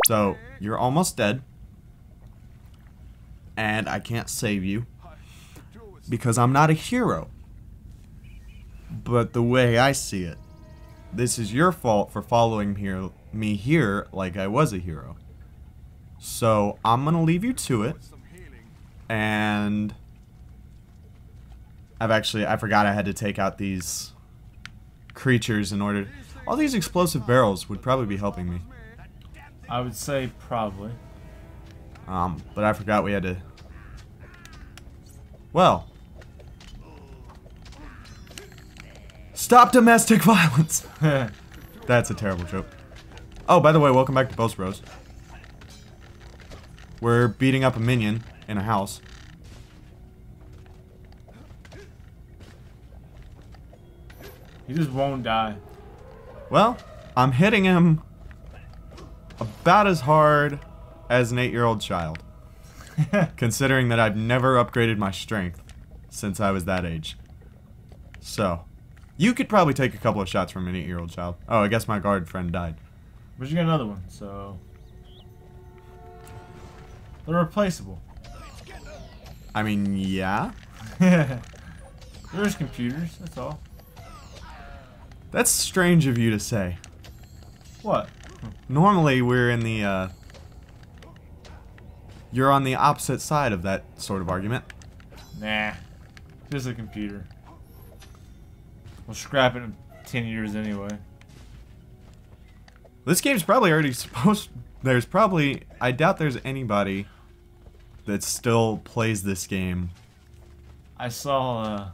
So, you're almost dead. And I can't save you. Because I'm not a hero. But the way I see it, this is your fault for following me here like I was a hero. So, I'm gonna leave you to it. And I forgot I had to take out these creatures in order. All these explosive barrels would probably be helping me. I would say probably. But I forgot we had to. Well. Stop domestic violence! That's a terrible joke. Oh, by the way, welcome back to Boast Bros. We're beating up a minion in a house. He just won't die. Well, I'm hitting him about as hard as an 8-year-old child. Considering that I've never upgraded my strength since I was that age. So, you could probably take a couple of shots from an 8-year-old child. Oh, I guess my guard friend died. But you got another one, so... They're replaceable. I mean, yeah. There's computers, that's all. That's strange of you to say. What? Normally, we're in the, You're on the opposite side of that sort of argument. Nah. Just a computer. We'll scrap it in 10 years anyway. This game's probably already supposed... There's probably... I doubt there's anybody that still plays this game. I saw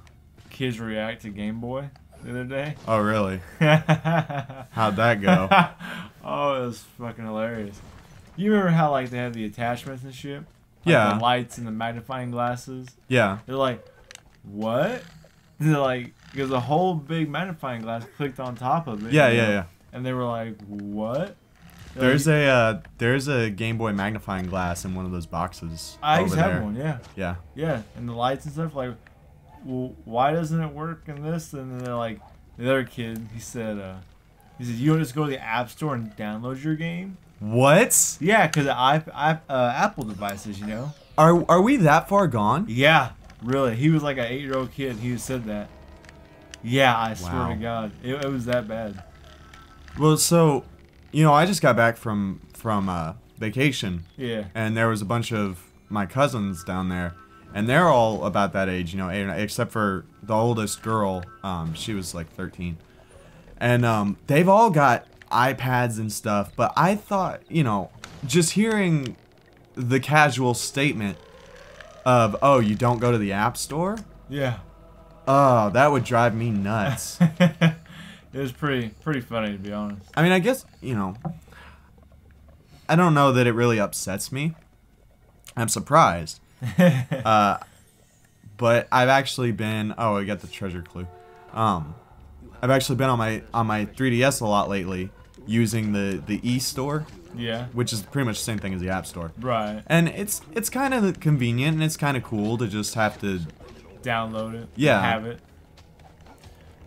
kids react to Game Boy the other day. Oh, really? How'd that go? Oh, it was fucking hilarious. You remember how like they had the attachments and shit? Like Yeah. the lights and the magnifying glasses? Yeah. They're like, what? They're like, there's a whole big magnifying glass clicked on top of it. Yeah, you know? yeah. And they were like, what? They're There's a Game Boy magnifying glass in one of those boxes. I over used to there. have one, yeah. Yeah. Yeah, and the lights and stuff, like, well, why doesn't it work in this? And then they're like, the other kid, he said, you don't just go to the App Store and download your game? What? Yeah, because Apple devices, you know? Are we that far gone? Yeah, really. He was like an 8-year-old kid. He said that. Yeah, I swear Wow. to God. It was that bad. Well, so, you know, I just got back from vacation. Yeah. And there was a bunch of my cousins down there. And they're all about that age, you know, except for the oldest girl. She was like 13. And they've all got iPads and stuff. But I thought, you know, just hearing the casual statement of, oh, you don't go to the App Store? Yeah. Oh, that would drive me nuts. It was pretty funny, to be honest. I mean, I guess, you know, I don't know that it really upsets me. I'm surprised. But I've actually been... Oh, I got the treasure clue. I've actually been on my 3DS a lot lately using the e-store. Yeah. Which is pretty much the same thing as the App Store. Right. And it's kind of convenient and it's kind of cool to just have to... Download it. Yeah. Have it.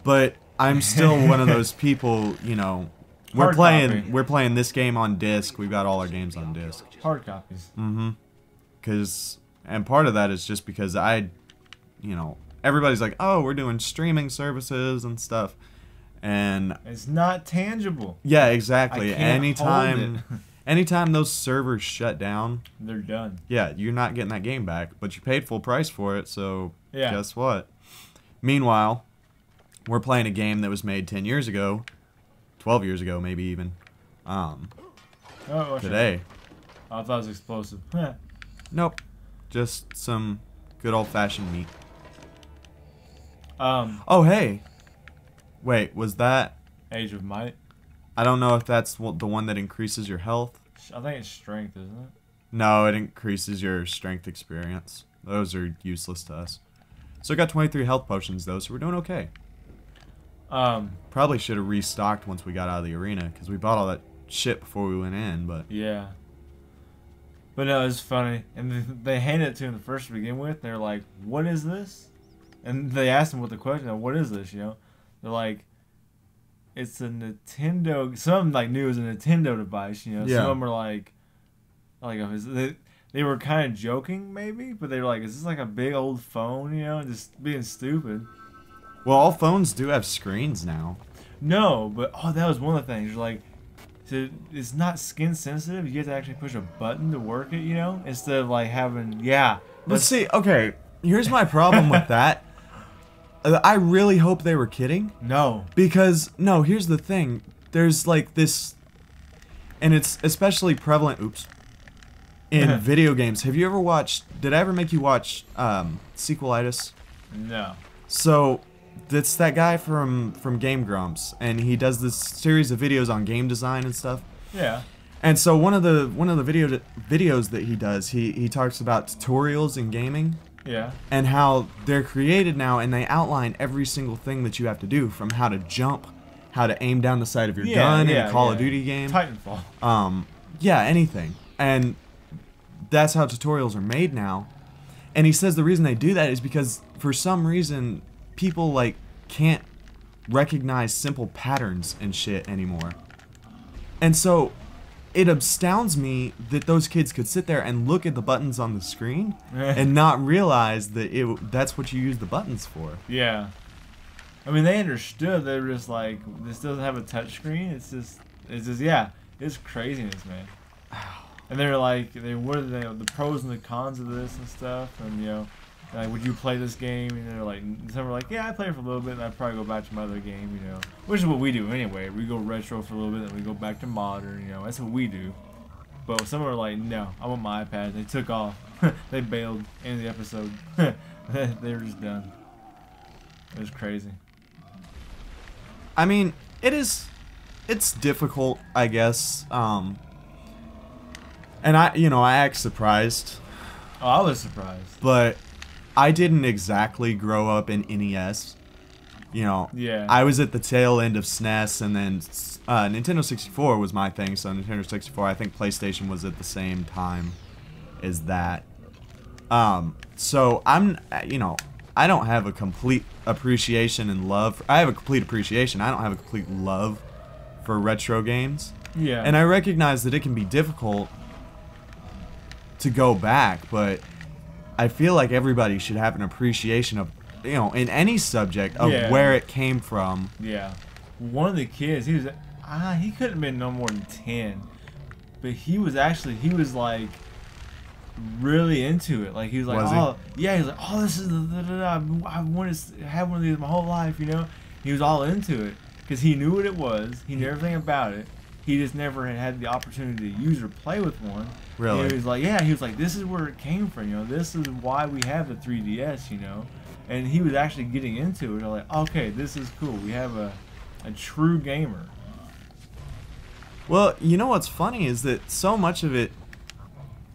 But I'm still one of those people, you know... We're playing this game on disc. We've got all our games on disc. Hard copies. Mm-hmm. And part of that is just because you know, everybody's like, oh, we're doing streaming services and stuff. And it's not tangible. Yeah, exactly. I can't hold it. Anytime those servers shut down, they're done. Yeah, you're not getting that game back, but you paid full price for it, so yeah. Guess what? Meanwhile, we're playing a game that was made 10 years ago, 12 years ago, maybe even. Today. I thought it was explosive. Nope. Just some good old-fashioned meat. Oh, hey. Wait, was that... Age of Might? I don't know if that's the one that increases your health. I think it's strength, isn't it? No, it increases your strength experience. Those are useless to us. So I got 23 health potions, though, so we're doing okay. Probably should have restocked once we got out of the arena, because we bought all that shit before we went in, but... Yeah. But no, it's funny. And they handed it to him the first to begin with. They're like, what is this? And they asked him what the question, what is this, you know? They're like, it's a Nintendo... Some like knew it was a Nintendo device, you know? Yeah. Some of them are like, Like they were kind of joking maybe, but they were like, "Is this like a big old phone?" You know, just being stupid. Well, all phones do have screens now. No, but that was one of the things. You're like, so it's not skin sensitive. You have to actually push a button to work it. You know, instead of like having Let's see. Okay, here's my problem with that. I really hope they were kidding. No. Because no, here's the thing. There's like this, and it's especially prevalent. Oops. In video games, have you ever watched? Did I ever make you watch Sequelitis? No. So that's that guy from Game Grumps, and he does this series of videos on game design and stuff. Yeah. And so one of the videos that he does, he talks about tutorials in gaming. Yeah. And how they're created now, and they outline every single thing that you have to do, from how to jump, how to aim down the sight of your gun in a Call of Duty game. Titanfall. Yeah, anything. And that's how tutorials are made now. And he says the reason they do that is because for some reason people like can't recognize simple patterns and shit anymore. And so it astounds me that those kids could sit there and look at the buttons on the screen and not realize that that's what you use the buttons for. Yeah. I mean, they understood. They were just like, this doesn't have a touch screen. It's just it's craziness, man. And they're like, what are the pros and the cons of this and stuff, and you know, like, would you play this game? And they're like, some were like, yeah, I play it for a little bit, and I'd probably go back to my other game, you know, which is what we do anyway. We go retro for a little bit, then we go back to modern, you know, that's what we do. But some were like, no, I want my iPad. They took off. They bailed in the episode. They were just done. It was crazy. I mean, it's difficult, I guess. And I act surprised. Oh, I was surprised. But I didn't exactly grow up in NES. You know, yeah. I was at the tail end of SNES, and then Nintendo 64 was my thing. So Nintendo 64, I think PlayStation was at the same time as that. So I don't have a complete appreciation and love. I have a complete appreciation. I don't have a complete love for retro games. Yeah. And I recognize that it can be difficult to go back, but I feel like everybody should have an appreciation of, in any subject of where it came from. Yeah. One of the kids, he couldn't have been no more than 10, but he was like really into it. Like he was like, this is I wanted to have one of these my whole life, you know. He was all into it because he knew what it was. He knew everything about it. He just never had the opportunity to use or play with one. Really? And he was like, this is where it came from, you know. This is why we have the 3DS, you know. And he was actually getting into it. I'm like, okay, this is cool. We have a true gamer. Well, you know what's funny is that so much of it,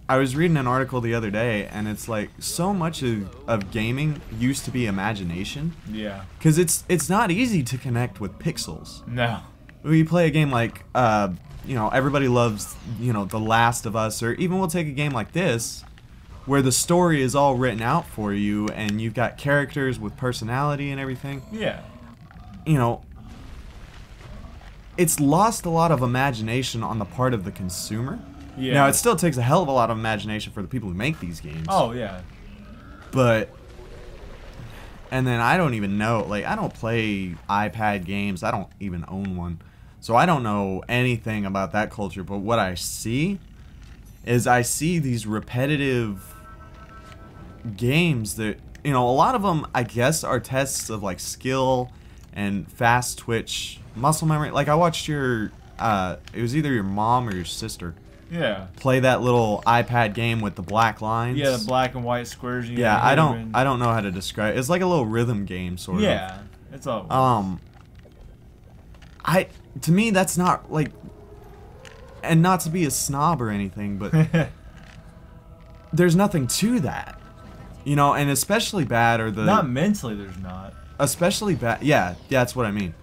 I was reading an article the other day, and it's like so much of gaming used to be imagination. Yeah. Because it's not easy to connect with pixels. No. When you play a game like, everybody loves, The Last of Us, or even we'll take a game like this, where the story is all written out for you, and you've got characters with personality and everything. Yeah. It's lost a lot of imagination on the part of the consumer. Yeah. Now, it still takes a hell of a lot of imagination for the people who make these games. Oh, yeah. And then I don't even know, I don't play iPad games. I don't even own one. So I don't know anything about that culture, but what I see is these repetitive games that, a lot of them, I guess, are tests of, skill and fast twitch muscle memory. Like, I watched it was either your mom or your sister. Yeah. Play that little iPad game with the black lines. Yeah, the black and white squares. I don't know how to describe it. It's like a little rhythm game, sort of. Yeah, it's all. To me, that's not and not to be a snob or anything, but there's nothing to that, and especially bad are the. Not mentally, there's not. Especially bad, yeah, that's what I mean.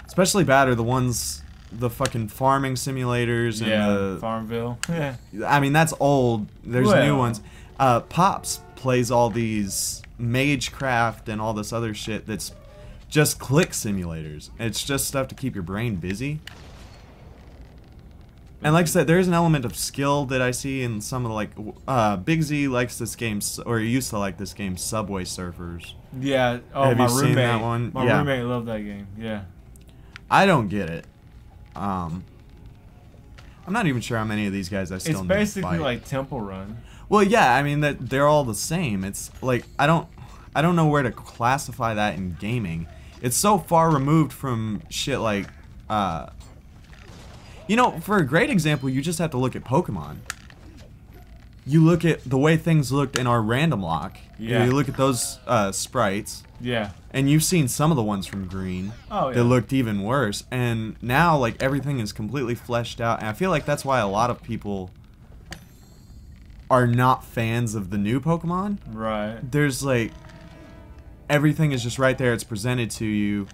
Especially bad are the ones, the fucking farming simulators and the Farmville. Yeah. I mean, that's old. There's new ones. Pops plays all these Magecraft and all this other shit that's just click simulators. It's just stuff to keep your brain busy. And like I said, there's an element of skill that I see in some of the, like, Big Z likes this game, or he used to like this game, Subway Surfers. Yeah. Oh, Have my you roommate. seen that one? My Yeah. roommate loved that game. Yeah. I don't get it. I'm not even sure how many of these guys I still It's need to basically fight. like Temple Run. Well, yeah, I mean that they're all the same. It's like I don't know where to classify that in gaming. It's so far removed from shit like you know, for a great example, you just have to look at Pokemon. You look at the way things looked in our random lock. Yeah. You look at those sprites. Yeah. And you've seen some of the ones from Green Oh, yeah. that looked even worse. And now, like, everything is completely fleshed out. And I feel like that's why a lot of people are not fans of the new Pokemon. Right. There's, like, everything is just right there. It's presented to you.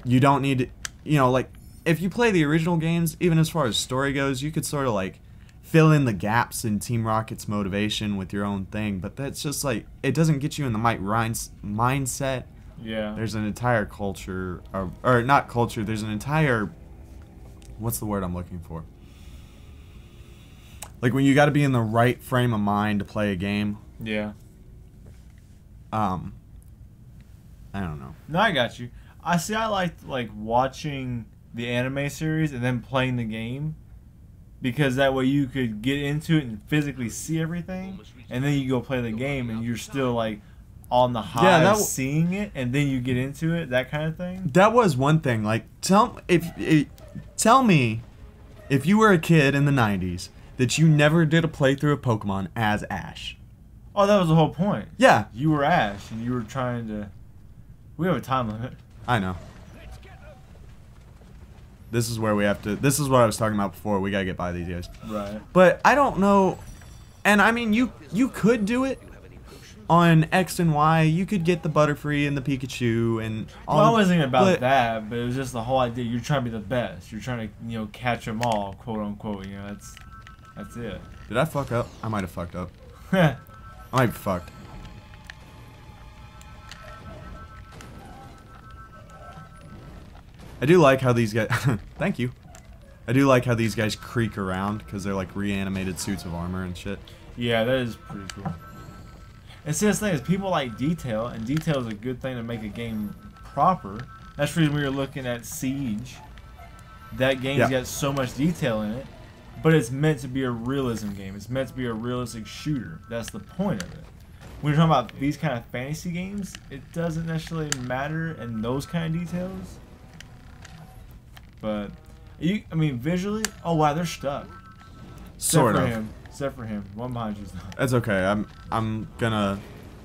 You don't need to, you know, like, if you play the original games, even as far as story goes, you could sort of, like, fill in the gaps in Team Rocket's motivation with your own thing. But that's just, like, it doesn't get you in the Mike Ryan's mindset. Yeah. There's an entire culture, or not culture, there's an entire, what's the word I'm looking for? Like, when you got to be in the right frame of mind to play a game. Yeah. I don't know. No, I got you. I liked like watching the anime series and then playing the game, because that way you could get into it and physically see everything, and then you go play the game and you're still like on the high of seeing it, and then you get into it, that kind of thing. That was one thing. Like, tell me if you were a kid in the 90s that you never did a playthrough of Pokemon as Ash. Oh, that was the whole point. Yeah. You were Ash and you were trying to... We have a time limit. I know. This is where we have to... This is what I was talking about before. We gotta get by these guys. Right. But I don't know... And I mean, you could do it on X and Y. You could get the Butterfree and the Pikachu and all... Well, I wasn't even about that, but it was just the whole idea. You're trying to be the best. You're trying to, you know, catch them all, quote unquote. You know, that's it. Did I fuck up? I might have fucked up. I might be fucked. I do like how these guys... Thank you. I do like how these guys creak around because they're like reanimated suits of armor and shit. Yeah, that is pretty cool. And see, the thing is, people like detail, and detail is a good thing to make a game proper. That's the reason we were looking at Siege. That game's got so much detail in it, but it's meant to be a realism game. It's meant to be a realistic shooter. That's the point of it. When you're talking about these kind of fantasy games, it doesn't necessarily matter in those kind of details. But, I mean, visually, oh wow, they're stuck. Sort of. Except for him. One behind you's not. That's okay. I'm gonna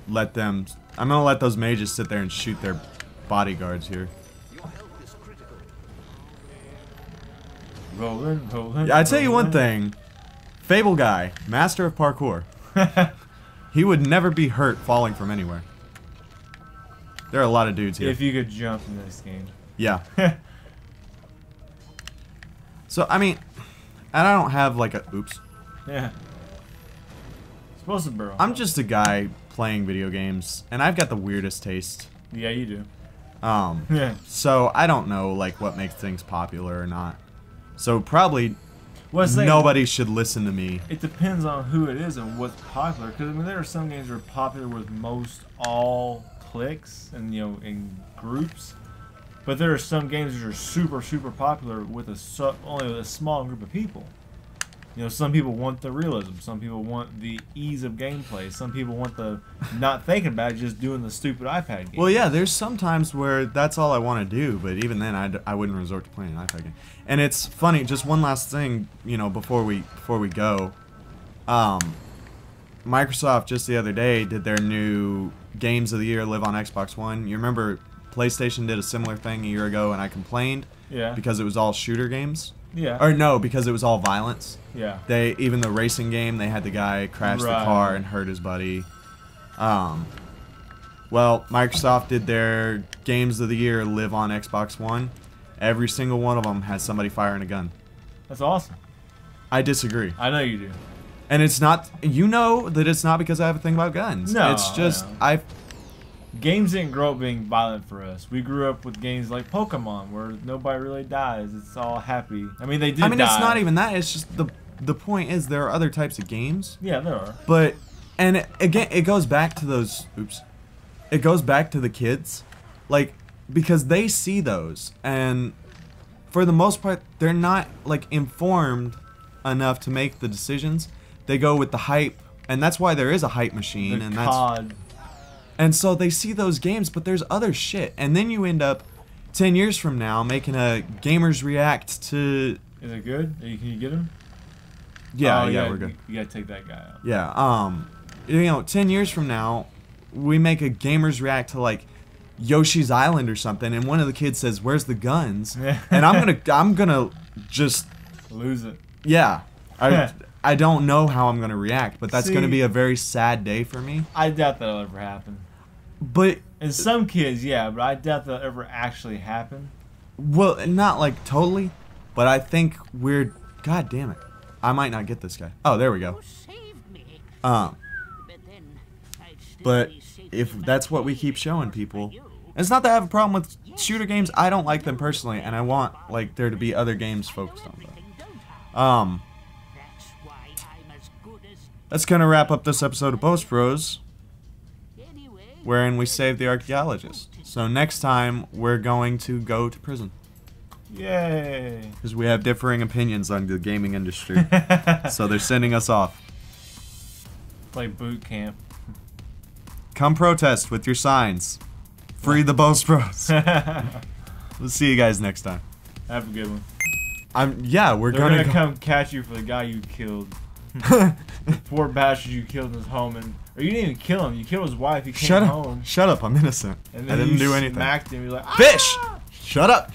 let them... I'm gonna let those mages sit there and shoot their bodyguards here. Rolling. Yeah, I tell you one thing. Fable guy, master of parkour. He would never be hurt falling from anywhere. There are a lot of dudes here. If you could jump in this game. Yeah. So, I mean, and I don't have like a... Oops. Yeah. Supposed to burrow. I'm just a guy playing video games, and I've got the weirdest taste. Yeah, you do. Yeah. So, I don't know, like, what makes things popular or not. So, probably nobody should listen to me. It depends on who it is and what's popular. Because, I mean, there are some games that are popular with most all clicks and, you know, in groups. But there are some games that are super, super popular with only with a small group of people. You know, some people want the realism. Some people want the ease of gameplay. Some people want the not thinking about it, just doing the stupid iPad game. Well, yeah, there's some times where that's all I want to do, but even then, I wouldn't resort to playing an iPad game. And it's funny. Just one last thing, you know, before we go, Microsoft just the other day did their new Games of the Year live on Xbox One. You remember PlayStation did a similar thing a year ago, and I complained because it was all shooter games. Yeah. Or no, because it was all violence. Yeah. Even the racing game, they had the guy crash the car and hurt his buddy. Well, Microsoft did their Games of the Year live on Xbox One. Every single one of them has somebody firing a gun. That's awesome. I disagree. I know you do. And it's not, you know that it's not because I have a thing about guns. No. It's just, games didn't grow up being violent for us. We grew up with games like Pokemon, where nobody really dies. It's all happy. I mean, they did. I mean, die. it's not even that. It's just the point is there are other types of games. Yeah, there are. But again, it goes back to those. Oops. It goes back to the kids, like because they see those, and for the most part, they're not like informed enough to make the decisions. They go with the hype, and that's why there is a hype machine, The and COD. and so they see those games, but there's other shit, and then you end up 10 years from now making a gamers react to. Is it good? Can you get him? Yeah, Oh, yeah, we're good. You gotta take that guy out. Yeah, you know, 10 years from now, we make a gamers react to like Yoshi's Island or something, and one of the kids says, "Where's the guns?" And I'm gonna just Lose it. yeah. I don't know how I'm gonna react, but that's See, gonna be a very sad day for me. I doubt that'll ever happen. But And some kids, yeah, but I doubt that'll ever actually happen. well, not like totally, but I think we're. God damn it, I might not get this guy. Oh, there we go. But if that's what we keep showing people, it's not that I have a problem with shooter games. I don't like them personally, and I want like there to be other games focused on them. That's gonna wrap up this episode of Boast Bros, wherein we save the archaeologist. So next time we're going to go to prison Yay! because we have differing opinions on the gaming industry. So they're sending us off. Like boot camp. Come protest with your signs. Free the Boast Bros. We'll see you guys next time. Have a good one. We're They're gonna gonna go. come catch you for the guy you killed. The poor bastard you killed in his home, or you didn't even kill him. You killed his wife. He came home. Shut up! I'm innocent. And I then didn't you do anything. Smacked him. You're like, Fish! "Ah!" Shut up!